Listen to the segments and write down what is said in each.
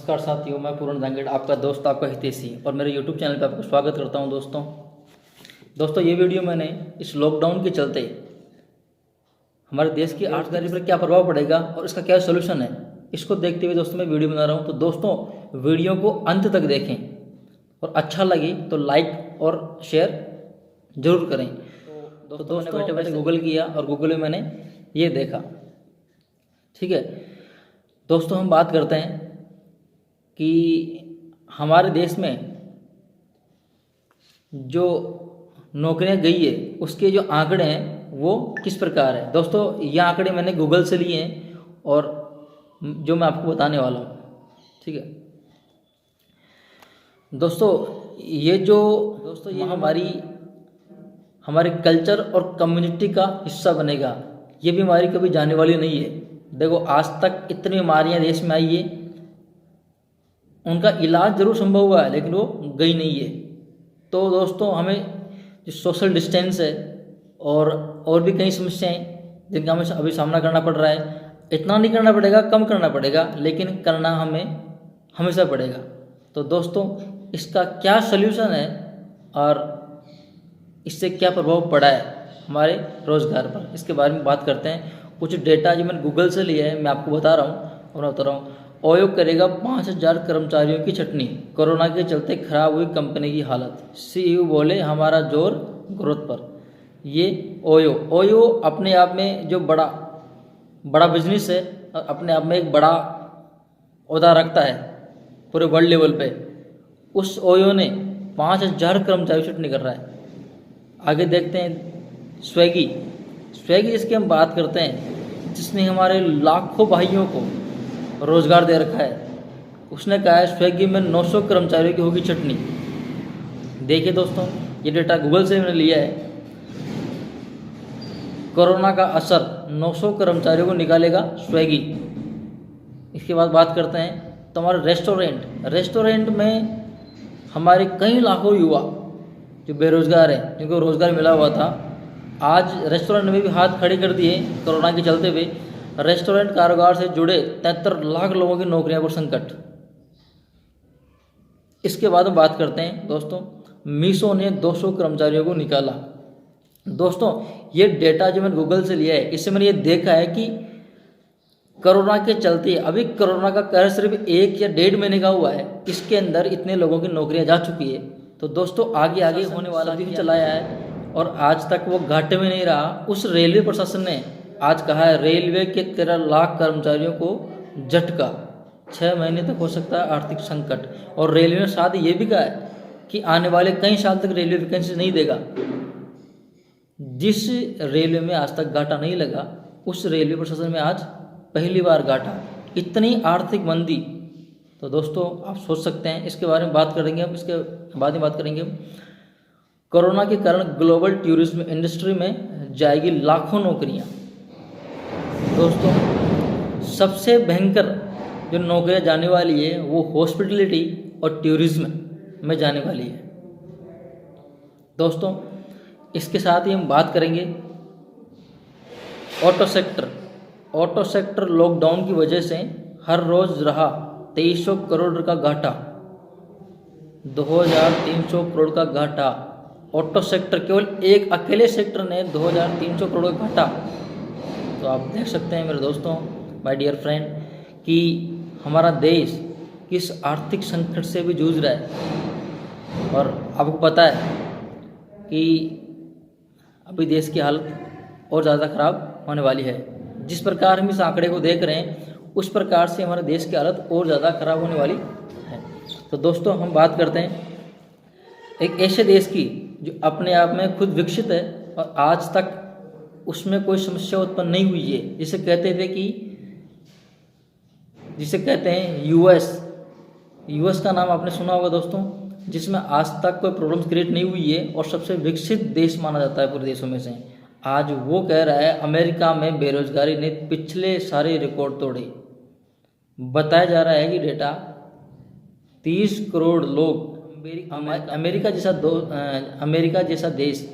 नमस्कार साथियों, मैं पूर्ण जांगेड़ आपका दोस्त, आपका हितेशी और मेरे YouTube चैनल पर आपका स्वागत करता हूं। दोस्तों ये वीडियो मैंने इस लॉकडाउन के चलते हमारे देश की आर्थिक पर क्या प्रभाव पड़ेगा और इसका क्या सोल्यूशन है, इसको देखते हुए दोस्तों मैं वीडियो बना रहा हूं। तो दोस्तों वीडियो को अंत तक देखें और अच्छा लगे तो लाइक और शेयर जरूर करें। तो दोस्तों मैंने बैठे बैठे गूगल किया और गूगल में मैंने ये देखा। ठीक है दोस्तों, हम बात करते हैं कि हमारे देश में जो नौकरियां गई है उसके जो आंकड़े हैं वो किस प्रकार है। दोस्तों ये आंकड़े मैंने गूगल से लिए हैं और जो मैं आपको बताने वाला हूँ। ठीक है दोस्तों, ये महामारी हमारे कल्चर और कम्युनिटी का हिस्सा बनेगा। ये बीमारी कभी जाने वाली नहीं है। देखो आज तक इतनी बीमारियां देश में आई है, उनका इलाज जरूर संभव हुआ है लेकिन वो गई नहीं है। तो दोस्तों हमें जो सोशल डिस्टेंस है और भी कई समस्याएं जिनका हमें अभी सामना करना पड़ रहा है, इतना नहीं करना पड़ेगा, कम करना पड़ेगा, लेकिन करना हमें हमेशा पड़ेगा। तो दोस्तों इसका क्या सल्यूशन है और इससे क्या प्रभाव पड़ा है हमारे रोज़गार पर, इसके बारे में बात करते हैं। कुछ डेटा जो मैंने गूगल से लिया है मैं आपको बता रहा हूँ और बता रहा हूँ। ओयो करेगा 5000 कर्मचारियों की छटनी, कोरोना के चलते खराब हुई कंपनी की हालत, सीईओ बोले हमारा जोर ग्रोथ पर। ये ओयो अपने आप में जो बड़ा बिजनेस है, अपने आप में एक बड़ा ओहदा रखता है पूरे वर्ल्ड लेवल पे। उस ओयो ने 5000 कर्मचारी की छटनी कर रहा है। आगे देखते हैं स्विगी जिसकी हम बात करते हैं, जिसने हमारे लाखों भाइयों को रोजगार दे रखा है। उसने कहा है स्विगी में 900 कर्मचारियों की होगी छटनी। देखिए दोस्तों ये डेटा गूगल से मैंने लिया है। कोरोना का असर 900 कर्मचारियों को निकालेगा स्विगी। इसके बाद बात करते हैं तो हमारे रेस्टोरेंट में हमारे कई लाखों युवा जो बेरोजगार हैं, जिनको रोजगार मिला हुआ था, आज रेस्टोरेंट में भी हाथ खड़े कर दिए कोरोना के चलते हुए। रेस्टोरेंट कारोबार से जुड़े 73 लाख लोगों की नौकरियां पर संकट। इसके बाद हम बात करते हैं दोस्तों, मीशो ने 200 कर्मचारियों को निकाला। दोस्तों ये डेटा जो मैंने गूगल से लिया है, इससे मैंने ये देखा है कि कोरोना के चलते अभी कोरोना का कहर सिर्फ 1 या 1.5 महीने का हुआ है, इसके अंदर इतने लोगों की नौकरियां जा चुकी है। तो दोस्तों आगे होने वाला भी चलाया है और आज तक वो घाटे में नहीं रहा। उस रेलवे प्रशासन ने आज कहा है रेलवे के 13 लाख कर्मचारियों को झटका, 6 महीने तक हो सकता है आर्थिक संकट। और रेलवे ने साथ ये भी कहा है कि आने वाले कई साल तक रेलवे वैकेंसी नहीं देगा। जिस रेलवे में आज तक घाटा नहीं लगा, उस रेलवे प्रशासन में आज पहली बार घाटा, इतनी आर्थिक मंदी। तो दोस्तों आप सोच सकते हैं, इसके बारे में बात करेंगे हम, इसके बाद में बात करेंगे हम। कोरोना के कारण ग्लोबल टूरिज्म इंडस्ट्री में जाएगी लाखों नौकरियां। दोस्तों सबसे भयंकर जो नौकरियां जाने वाली है वो हॉस्पिटलिटी और टूरिज्म में जाने वाली है। दोस्तों इसके साथ ही हम बात करेंगे ऑटो सेक्टर लॉकडाउन की वजह से हर रोज रहा 2300 करोड़ का घाटा, 2300 करोड़ का घाटा। ऑटो सेक्टर, केवल एक अकेले सेक्टर ने 2300 करोड़ का घाटा। तो आप देख सकते हैं मेरे दोस्तों, माय डियर फ्रेंड, कि हमारा देश किस आर्थिक संकट से भी जूझ रहा है। और आपको पता है कि अभी देश की हालत और ज़्यादा ख़राब होने वाली है। जिस प्रकार हम इस आंकड़े को देख रहे हैं उस प्रकार से हमारे देश की हालत और ज़्यादा ख़राब होने वाली है। तो दोस्तों हम बात करते हैं एक ऐसे देश की जो अपने आप में खुद विकसित है और आज तक उसमें कोई समस्या उत्पन्न नहीं हुई है, जिसे कहते हैं यूएस का नाम आपने सुना होगा दोस्तों, जिसमें आज तक कोई प्रॉब्लम्स क्रिएट नहीं हुई है और सबसे विकसित देश माना जाता है पूरे देशों में से। आज वो कह रहा है अमेरिका में बेरोजगारी ने पिछले सारे रिकॉर्ड तोड़े। बताया जा रहा है कि डेटा 30 करोड़ लोग, अमेरिका जैसा देश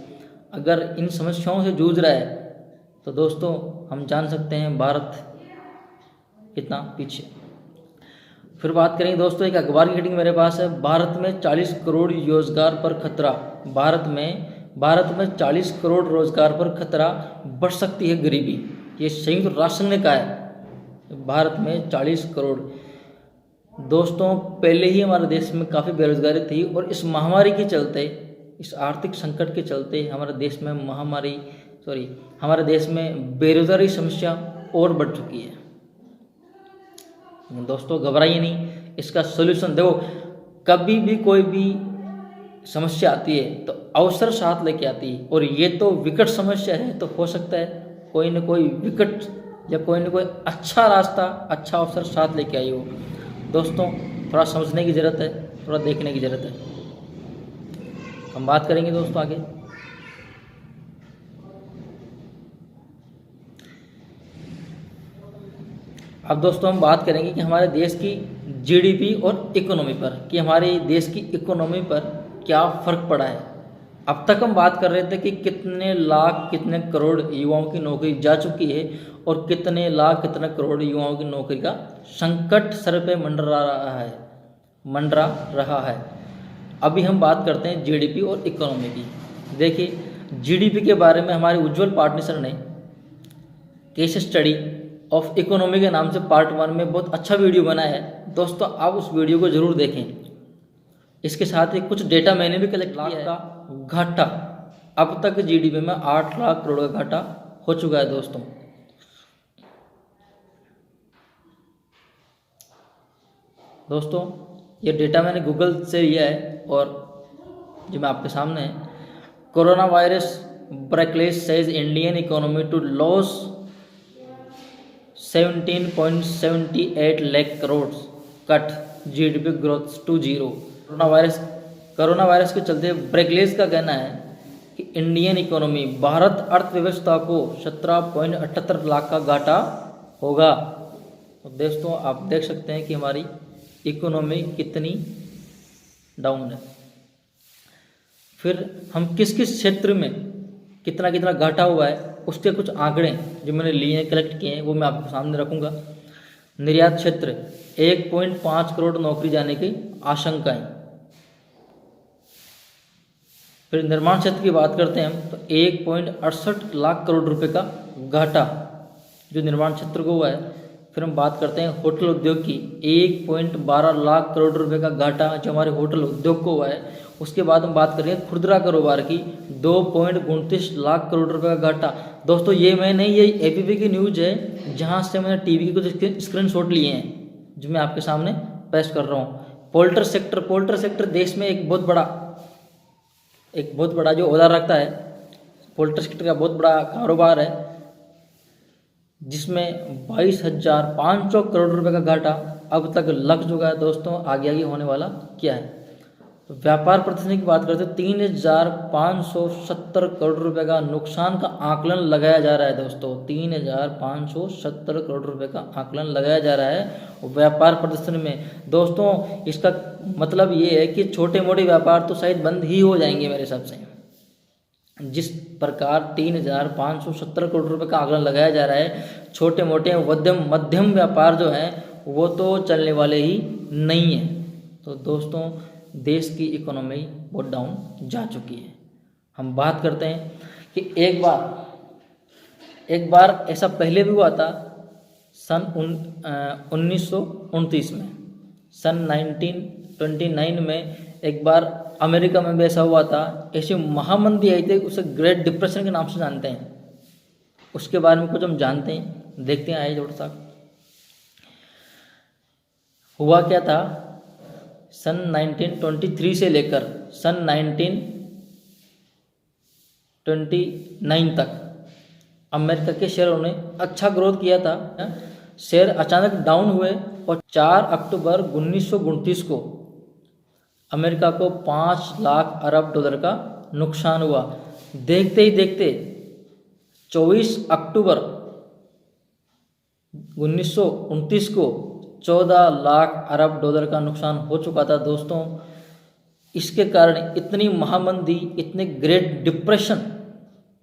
अगर इन समस्याओं से जूझ रहा है तो दोस्तों हम जान सकते हैं भारत कितना पीछे। फिर बात करेंगे दोस्तों, एक अखबार की कटिंग मेरे पास है, भारत में 40 करोड़ रोजगार पर खतरा। भारत में 40 करोड़ रोजगार पर खतरा, बढ़ सकती है गरीबी। ये संयुक्त राष्ट्र ने कहा है, भारत में 40 करोड़। दोस्तों पहले ही हमारे देश में काफ़ी बेरोजगारी थी और इस महामारी के चलते, इस आर्थिक संकट के चलते हमारे देश में हमारे देश में बेरोजगारी समस्या और बढ़ चुकी है। दोस्तों घबराइए नहीं, इसका सोल्यूशन देखो, कभी भी कोई भी समस्या आती है तो अवसर साथ लेके आती है, और ये तो विकट समस्या है, तो हो सकता है कोई न कोई विकट या कोई न कोई अच्छा रास्ता, अच्छा अवसर साथ लेके आई हो। दोस्तों थोड़ा समझने की ज़रूरत है, थोड़ा देखने की ज़रूरत है। हम बात करेंगे दोस्तों आगे। अब दोस्तों हम बात करेंगे कि हमारे देश की जीडीपी और इकोनॉमी पर, कि हमारे देश की इकोनॉमी पर क्या फ़र्क पड़ा है। अब तक हम बात कर रहे थे कि कितने लाख कितने करोड़ युवाओं की नौकरी जा चुकी है, और कितने लाख कितने करोड़ युवाओं की नौकरी का संकट सर पे मंडरा रहा है। अभी हम बात करते हैं जीडीपी और इकोनॉमी की। देखिए जीडीपी के बारे में हमारे उज्ज्वल पार्टनर सर ने केस स्टडी ऑफ इकोनॉमी के नाम से पार्ट 1 में बहुत अच्छा वीडियो बनाया है। दोस्तों आप उस वीडियो को ज़रूर देखें। इसके साथ ही कुछ डेटा मैंने भी कलेक्ट किया है। का घाटा, अब तक जीडीपी में 8 लाख करोड़ का घाटा हो चुका है। दोस्तों ये डेटा मैंने गूगल से लिया है और जो मैं आपके सामने है। कोरोना वायरस ब्रेकलेस says Indian economy to loss 17.78 lakh crore, cut GDP growth to 0। Corona virus के चलते ब्रेकलेस का कहना है कि इंडियन इकोनॉमी, भारत अर्थव्यवस्था को 17.78 लाख का घाटा होगा। तो दोस्तों आप देख सकते हैं कि हमारी इकोनॉमी कितनी डाउन है। फिर हम किस किस क्षेत्र में कितना कितना घाटा हुआ है, उसके कुछ आंकड़े जो मैंने लिए हैं, कलेक्ट किए हैं, वो मैं आपके सामने रखूँगा। निर्यात क्षेत्र 1.5 करोड़ नौकरी जाने की आशंकाएं। फिर निर्माण क्षेत्र की बात करते हैं हम, तो 1.68 लाख करोड़ रुपए का घाटा जो निर्माण क्षेत्र को हुआ है। फिर हम बात करते हैं होटल उद्योग की, 1.12 लाख करोड़ रुपए का घाटा जो हमारे होटल उद्योग को हुआ है। उसके बाद हम बात करेंगे खुदरा कारोबार की, 2.29 लाख करोड़ रुपए का घाटा। दोस्तों ये एबीपी की न्यूज़ है, जहां से मैंने टीवी के कुछ स्क्रीनशॉट लिए हैं जो मैं आपके सामने पेश कर रहा हूँ। पोल्ट्री सेक्टर देश में एक बहुत बड़ा जो ओहदा रखता है। पोल्ट्री सेक्टर का बहुत बड़ा कारोबार है, जिसमें 22,500 करोड़ रुपए का घाटा अब तक लग चुका है। दोस्तों आगे होने वाला क्या है। तो व्यापार प्रदर्शन की बात करते हैं, 3,570 करोड़ रुपए का नुकसान का आकलन लगाया जा रहा है। दोस्तों 3,570 करोड़ रुपए का आकलन लगाया जा रहा है व्यापार प्रदर्शन में। दोस्तों इसका मतलब ये है कि छोटे मोटे व्यापार तो शायद बंद ही हो जाएंगे मेरे हिसाब से। जिस प्रकार 3,570 करोड़ रुपए का आकलन लगाया जा रहा है, छोटे मोटे मध्यम व्यापार जो हैं वो तो चलने वाले ही नहीं है। तो दोस्तों देश की इकोनॉमी बहुत डाउन जा चुकी है। हम बात करते हैं कि एक बार ऐसा पहले भी हुआ था सन 1929 में, सन 1929 में एक बार अमेरिका में भी ऐसा हुआ था। ऐसी महामंदी आई थी, उसे ग्रेट डिप्रेशन के नाम से जानते हैं। उसके बारे में कुछ हम जानते हैं, देखते हैं आइए थोड़ा सा। हुआ क्या था, सन 1923 से लेकर सन 1929 तक अमेरिका के शेयरों ने अच्छा ग्रोथ किया था। शेयर अचानक डाउन हुए और 4 अक्टूबर 1929 को अमेरिका को 5 लाख अरब डॉलर का नुकसान हुआ। देखते ही देखते 24 अक्टूबर 1929 को 14 लाख अरब डॉलर का नुकसान हो चुका था। दोस्तों इसके कारण इतनी महामंदी, इतने ग्रेट डिप्रेशन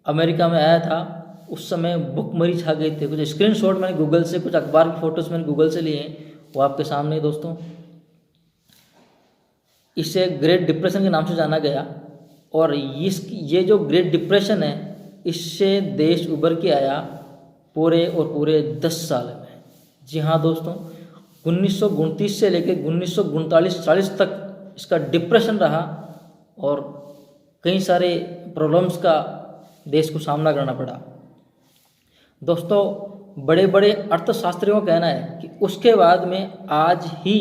अमेरिका में आया था। उस समय भुखमरी छा गई थी। कुछ स्क्रीनशॉट मैंने गूगल से, कुछ अखबार की फ़ोटोज़ मैंने गूगल से लिए हैं, वो आपके सामने है दोस्तों। इसे ग्रेट डिप्रेशन के नाम से जाना गया, और ये जो ग्रेट डिप्रेशन है, इससे देश उभर के आया पूरे 10 साल में। जी हाँ दोस्तों, 1929 से लेकर 1939-40 तक इसका डिप्रेशन रहा, और कई सारे प्रॉब्लम्स का देश को सामना करना पड़ा। दोस्तों, बड़े बड़े अर्थशास्त्रियों का कहना है कि उसके बाद में आज ही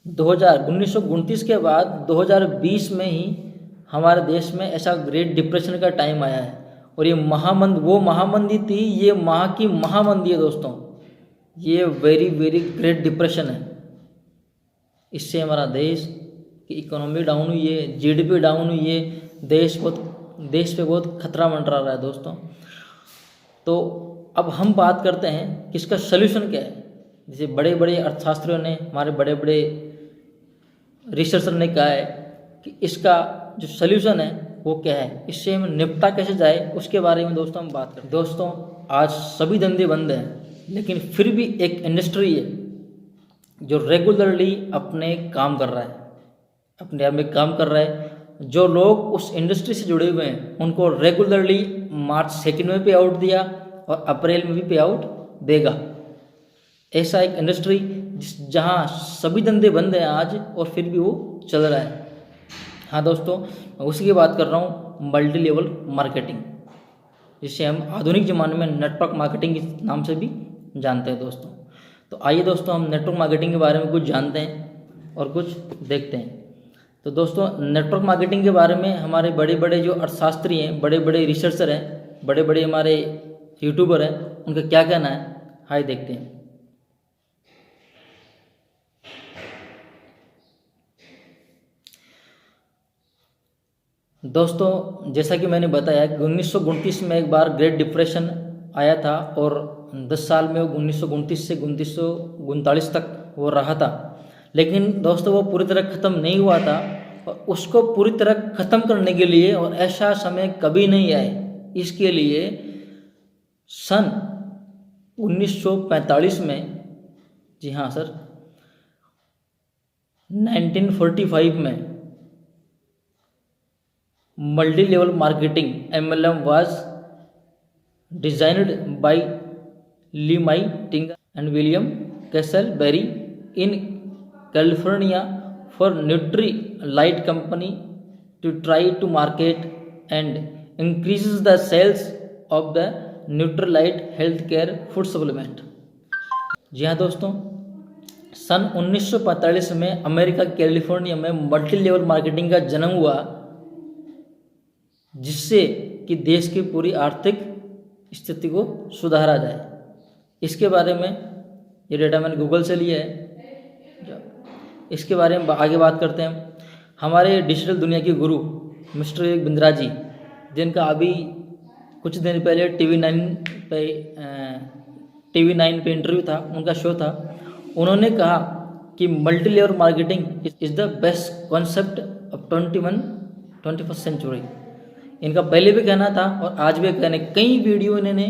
1929 के बाद 2020 में ही हमारे देश में ऐसा ग्रेट डिप्रेशन का टाइम आया है, और ये वो महामंदी थी, ये महा की महामंदी है दोस्तों। ये वेरी वेरी ग्रेट डिप्रेशन है। इससे हमारा देश की इकोनॉमी डाउन हुई है, जीडीपी डाउन हुई है, देश पे बहुत खतरा मंडरा रहा है दोस्तों। तो अब हम बात करते हैं कि इसका सल्यूशन क्या है। जैसे बड़े बड़े अर्थशास्त्रियों ने, हमारे बड़े बड़े रिसर्चर ने कहा है कि इसका जो सल्यूशन है वो क्या है, इससे हम निपटा कैसे जाए, उसके बारे में दोस्तों हम बात करें। दोस्तों, आज सभी धंधे बंद हैं, लेकिन फिर भी एक इंडस्ट्री है जो रेगुलरली अपने काम कर रहा है, अपने आप में काम कर रहा है। जो लोग उस इंडस्ट्री से जुड़े हुए हैं उनको रेगुलरली मार्च 2 में पे आउट दिया और अप्रैल में भी पे आउट देगा। ऐसा एक इंडस्ट्री जहां सभी धंधे बंद हैं आज, और फिर भी वो चल रहा है। हाँ दोस्तों, मैं उसी की बात कर रहा हूँ, मल्टी लेवल मार्केटिंग, जिसे हम आधुनिक ज़माने में नेटवर्क मार्केटिंग के नाम से भी जानते हैं दोस्तों। तो आइए दोस्तों, हम नेटवर्क मार्केटिंग के बारे में कुछ जानते हैं और कुछ देखते हैं। तो दोस्तों, नेटवर्क मार्केटिंग के बारे में हमारे बड़े बड़े जो अर्थशास्त्री हैं, बड़े बड़े रिसर्चर हैं, बड़े बड़े हमारे यूट्यूबर हैं, उनका क्या कहना है, हाय देखते हैं। दोस्तों, जैसा कि मैंने बताया कि 1929 में एक बार ग्रेट डिप्रेशन आया था, और 10 साल में वो 1929 से 1939 तक वो रहा था। लेकिन दोस्तों, वो पूरी तरह ख़त्म नहीं हुआ था, और उसको पूरी तरह ख़त्म करने के लिए, और ऐसा समय कभी नहीं आए, इसके लिए सन 1945 में, जी हाँ सर, 1945 में multi level marketing MLM was designed by Lee Mai Ting and William Castleberry in California for Nutri-Light company to try to market and increases the sales of the Nutri-Light healthcare food supplement। जी हाँ दोस्तों, सन 1945 में America California में multi level marketing का जन्म हुआ, जिससे कि देश की पूरी आर्थिक स्थिति को सुधारा जाए। इसके बारे में ये डेटा मैंने गूगल से लिया है। इसके बारे में आगे बात करते हैं। हमारे डिजिटल दुनिया के गुरु मिस्टर विवेक बिंद्रा जी, जिनका अभी कुछ दिन पहले TV9 पे इंटरव्यू था, उनका शो था, उन्होंने कहा कि multi level marketing is the best concept of 21st century. इनका पहले भी कहना था और आज भी कहना, कई वीडियो इन्होंने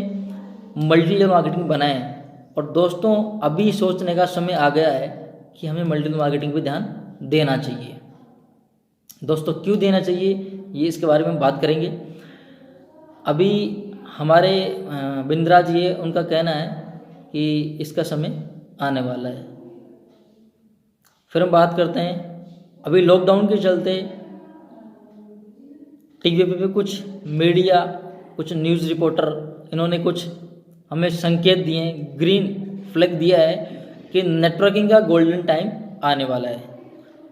मल्टी लेवल मार्केटिंग बनाए हैं। और दोस्तों, अभी सोचने का समय आ गया है कि हमें मल्टी लेवल मार्केटिंग पे ध्यान देना चाहिए। दोस्तों, क्यों देना चाहिए, ये इसके बारे में बात करेंगे। अभी हमारे बिंद्रा जी है, उनका कहना है कि इसका समय आने वाला है। फिर हम बात करते हैं, अभी लॉकडाउन के चलते टीवी पे कुछ मीडिया, कुछ न्यूज़ रिपोर्टर, इन्होंने कुछ हमें संकेत दिए हैं, ग्रीन फ्लैग दिया है कि नेटवर्किंग का गोल्डन टाइम आने वाला है।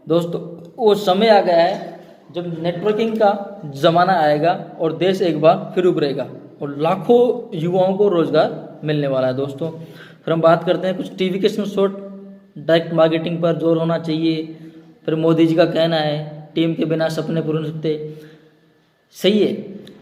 दोस्तों, वो समय आ गया है जब नेटवर्किंग का ज़माना आएगा और देश एक बार फिर उभरेगा और लाखों युवाओं को रोज़गार मिलने वाला है। दोस्तों, फिर हम बात करते हैं कुछ टीवी के शॉर्ट डायरेक्ट मार्केटिंग पर जोर होना चाहिए। फिर मोदी जी का कहना है, टीम के बिना सपने पूरे नहीं सकते। सही है,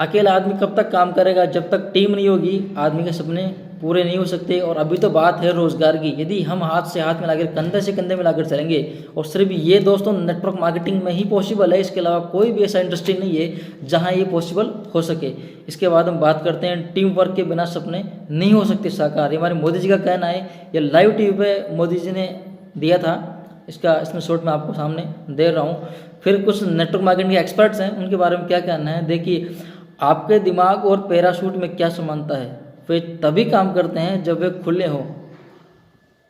अकेला आदमी कब तक काम करेगा, जब तक टीम नहीं होगी आदमी के सपने पूरे नहीं हो सकते। और अभी तो बात है रोज़गार की, यदि हम हाथ से हाथ मिलाकर, कंधे से कंधे मिलाकर चलेंगे, और सिर्फ ये दोस्तों नेटवर्क मार्केटिंग में ही पॉसिबल है, इसके अलावा कोई भी ऐसा इंडस्ट्री नहीं है जहाँ ये पॉसिबल हो सके। इसके बाद हम बात करते हैं टीम वर्क के बिना सपने नहीं हो सकते साकार। ये हमारे मोदी जी का कहना है, ये लाइव टीवी पे मोदी जी ने दिया था, इसका स्क्रीनशॉट मैं आपको सामने दे रहा हूँ। फिर कुछ नेटवर्क मार्केटिंग के एक्सपर्ट्स हैं, उनके बारे में क्या कहना है देखिए। आपके दिमाग और पैराशूट में क्या समानता है? वे तभी काम करते हैं जब वे खुले हो,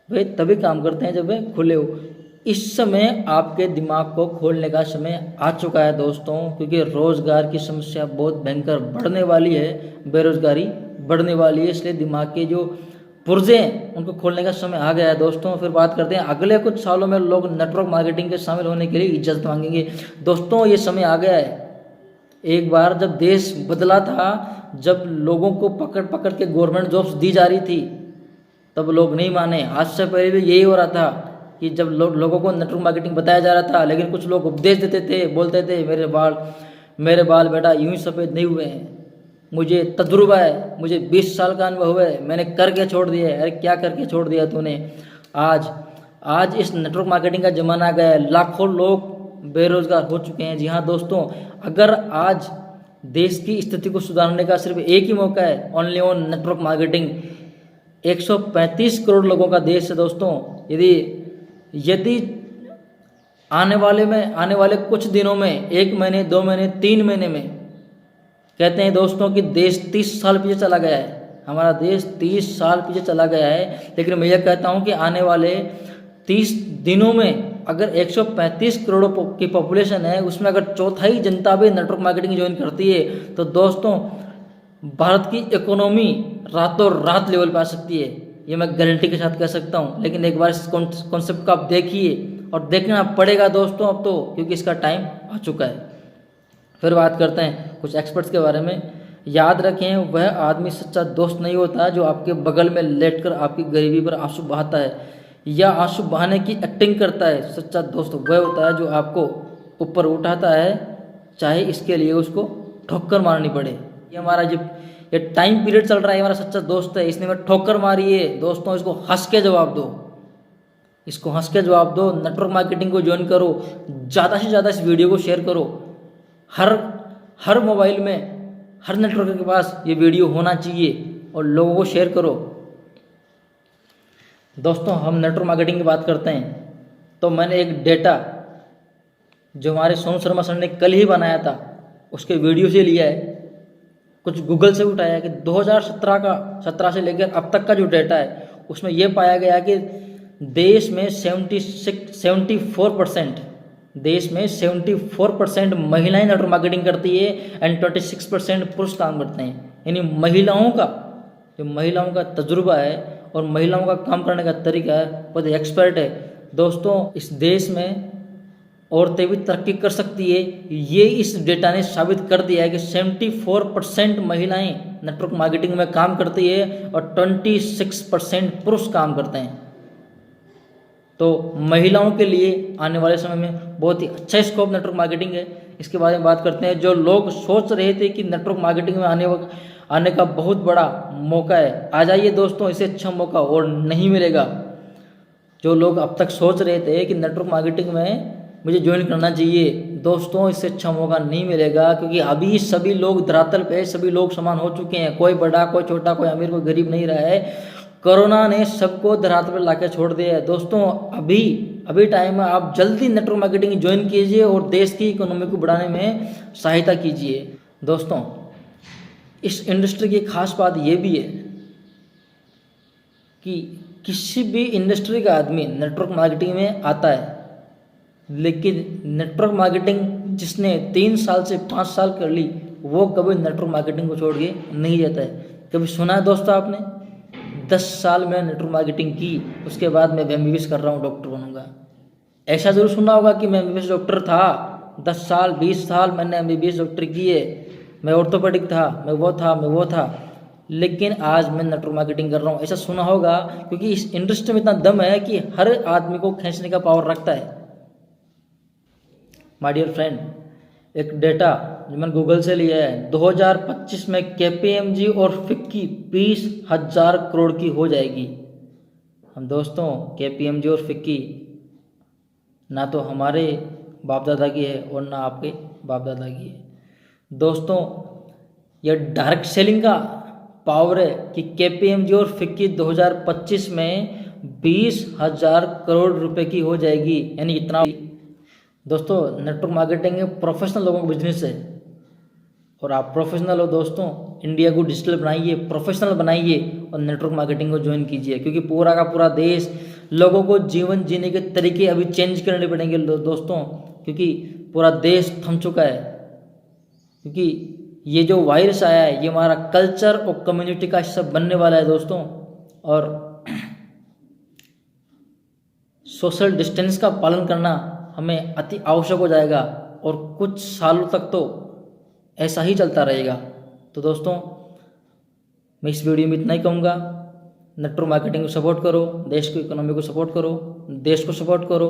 वे तभी काम करते हैं जब वे खुले हो। इस समय आपके दिमाग को खोलने का समय आ चुका है दोस्तों, क्योंकि रोज़गार की समस्या बहुत भयंकर बढ़ने वाली है, बेरोजगारी बढ़ने वाली है, इसलिए दिमाग के जो पुर्जे हैं उनको खोलने का समय आ गया है दोस्तों। फिर बात करते हैं अगले कुछ सालों में लोग नेटवर्क मार्केटिंग के शामिल होने के लिए इजाज़त मांगेंगे। दोस्तों ये समय आ गया है। एक बार जब देश बदला था, जब लोगों को पकड़ पकड़ के गवर्नमेंट जॉब्स दी जा रही थी, तब लोग नहीं माने। आज से पहले भी यही हो रहा था कि जब लोगों को नेटवर्क मार्केटिंग बताया जा रहा था, लेकिन कुछ लोग उपदेश देते थे, बोलते थे मेरे बाल बेटा यूं ही सफ़ेद नहीं हुए हैं, मुझे तजुर्बा है, मुझे 20 साल का अनुभव है, मैंने करके छोड़ दिया है। अरे क्या करके छोड़ दिया तूने? आज इस नेटवर्क मार्केटिंग का ज़माना आ गया है, लाखों लोग बेरोजगार हो चुके हैं। जी हाँ दोस्तों, अगर आज देश की स्थिति को सुधारने का सिर्फ एक ही मौका है, only on network marketing. 135 crore लोगों का देश है दोस्तों। यदि आने वाले कुछ दिनों में, 1 महीने, 2 महीने, 3 महीने में, कहते हैं दोस्तों कि देश 30 साल पीछे चला गया है, हमारा देश 30 साल पीछे चला गया है। लेकिन मैं यह कहता हूं कि आने वाले 30 दिनों में अगर 135 करोड़ की पॉपुलेशन है, उसमें अगर चौथाई जनता भी नेटवर्क मार्केटिंग ज्वाइन करती है, तो दोस्तों भारत की इकोनॉमी रातों रात लेवल पे आ सकती है, ये मैं गारंटी के साथ कह सकता हूँ। लेकिन एक बार इस कॉन्सेप्ट को आप देखिए, और देखना पड़ेगा दोस्तों अब तो, क्योंकि इसका टाइम आ चुका है। फिर बात करते हैं कुछ एक्सपर्ट्स के बारे में। याद रखें, वह आदमी सच्चा दोस्त नहीं होता जो आपके बगल में लेटकर आपकी गरीबी पर आंसू बहाता है या आंसू बहाने की एक्टिंग करता है। सच्चा दोस्त वह होता है जो आपको ऊपर उठाता है, चाहे इसके लिए उसको ठोकर मारनी पड़े। ये हमारा ये टाइम पीरियड चल रहा है, हमारा सच्चा दोस्त है, इसने मैं ठोकर मारी है दोस्तों, इसको हंस के जवाब दो, इसको हंस के जवाब दो। नेटवर्क मार्केटिंग को ज्वाइन करो, ज़्यादा से ज़्यादा इस वीडियो को शेयर करो। हर मोबाइल में, हर नेटवर्क के पास ये वीडियो होना चाहिए, और लोगों को शेयर करो। दोस्तों हम नेटवर्क मार्केटिंग की बात करते हैं, तो मैंने एक डेटा जो हमारे सोनू शर्मा सर ने कल ही बनाया था, उसके वीडियो से लिया है, कुछ गूगल से उठाया है कि 2017 से लेकर अब तक का जो डेटा है, उसमें यह पाया गया कि देश में 74% महिलाएं नेटवर्क मार्केटिंग करती है, एंड 26% पुरुष काम करते हैं। यानी महिलाओं का तजुर्बा है और महिलाओं का काम करने का तरीका है, बहुत एक्सपर्ट है दोस्तों। इस देश में औरतें भी तरक्की कर सकती है, ये इस डेटा ने साबित कर दिया है कि 74% महिलाएं नेटवर्क मार्केटिंग में काम करती है और 26% पुरुष काम करते हैं। तो महिलाओं के लिए आने वाले समय में बहुत ही अच्छा स्कोप नेटवर्क मार्केटिंग है। इसके बारे में बात करते हैं। जो लोग सोच रहे थे कि नेटवर्क मार्केटिंग में आने का बहुत बड़ा मौका है, आ जाइए दोस्तों, इससे अच्छा मौका और नहीं मिलेगा। जो लोग अब तक सोच रहे थे कि नेटवर्क मार्केटिंग में मुझे ज्वाइन करना चाहिए, दोस्तों इससे अच्छा मौका नहीं मिलेगा, क्योंकि अभी सभी लोग धरातल पे, सभी लोग समान हो चुके हैं। कोई बड़ा, कोई छोटा, कोई अमीर, कोई गरीब नहीं रहा है। कोरोना ने सबको धरातल पर लाके छोड़ दिया है दोस्तों। अभी टाइम है, आप जल्दी नेटवर्क मार्केटिंग ज्वाइन कीजिए और देश की इकोनॉमी को बढ़ाने में सहायता कीजिए। दोस्तों इस इंडस्ट्री की खास बात यह भी है कि किसी भी इंडस्ट्री का आदमी नेटवर्क मार्केटिंग में आता है, लेकिन नेटवर्क मार्केटिंग जिसने 3 साल से 5 साल कर ली, वो कभी नेटवर्क मार्केटिंग को छोड़ के नहीं जाता है। कभी सुना है दोस्तों आपने 10 साल में नेटवर्क मार्केटिंग की, उसके बाद मैं MBBS कर रहा हूँ, डॉक्टर बनूंगा? ऐसा जरूर सुना होगा कि मैं MBBS डॉक्टर था, 10 साल 20 साल मैंने MBBS डॉक्टर किए, मैं ऑर्थोपेडिक था, मैं वो था, लेकिन आज मैं नेटवर्क मार्केटिंग कर रहा हूँ। ऐसा सुना होगा, क्योंकि इस इंडस्ट्री में इतना दम है कि हर आदमी को खींचने का पावर रखता है। माय डियर फ्रेंड, एक डेटा जो मैंने गूगल से लिया है, 2025 में केपीएमजी और फिक्की 20,000 करोड़ की हो जाएगी। हम दोस्तों केपीएमजी और फिक्की ना तो हमारे बाप दादा की है और ना आपके बाप दादा की है। दोस्तों यह डायरेक्ट सेलिंग का पावर है कि केपीएमजी और फिक्की 2025 में 20,000 करोड़ रुपए की हो जाएगी, यानी इतना। दोस्तों नेटवर्क मार्केटिंग प्रोफेशनल लोगों का बिजनेस है और आप प्रोफेशनल हो दोस्तों। इंडिया को डिजिटल बनाइए, प्रोफेशनल बनाइए और नेटवर्क मार्केटिंग को ज्वाइन कीजिए, क्योंकि पूरा का पूरा देश लोगों को जीवन जीने के तरीके अभी चेंज करने पड़ेंगे दोस्तों, क्योंकि पूरा देश थम चुका है। क्योंकि ये जो वायरस आया है ये हमारा कल्चर और कम्युनिटी का हिस्सा बनने वाला है दोस्तों। और सोशल डिस्टेंस का पालन करना हमें अति आवश्यक हो जाएगा और कुछ सालों तक तो ऐसा ही चलता रहेगा। तो दोस्तों मैं इस वीडियो में इतना ही कहूँगा, नेटवर्क मार्केटिंग को सपोर्ट करो, देश की इकोनॉमी को सपोर्ट करो, देश को सपोर्ट करो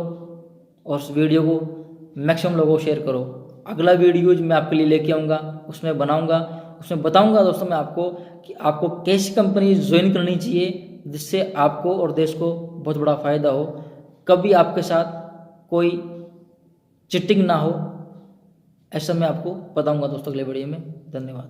और इस वीडियो को मैक्सिमम लोगों को शेयर करो। अगला वीडियो जो मैं आपके लिए लेके आऊँगा उसमें बनाऊँगा, उसमें बताऊँगा दोस्तों मैं आपको कि आपको कैसी कंपनी ज्वाइन करनी चाहिए जिससे आपको और देश को बहुत बड़ा फ़ायदा हो, कभी आपके साथ कोई चिटिंग ना हो, ऐसा मैं आपको बताऊँगा दोस्तों अगले वीडियो में। धन्यवाद।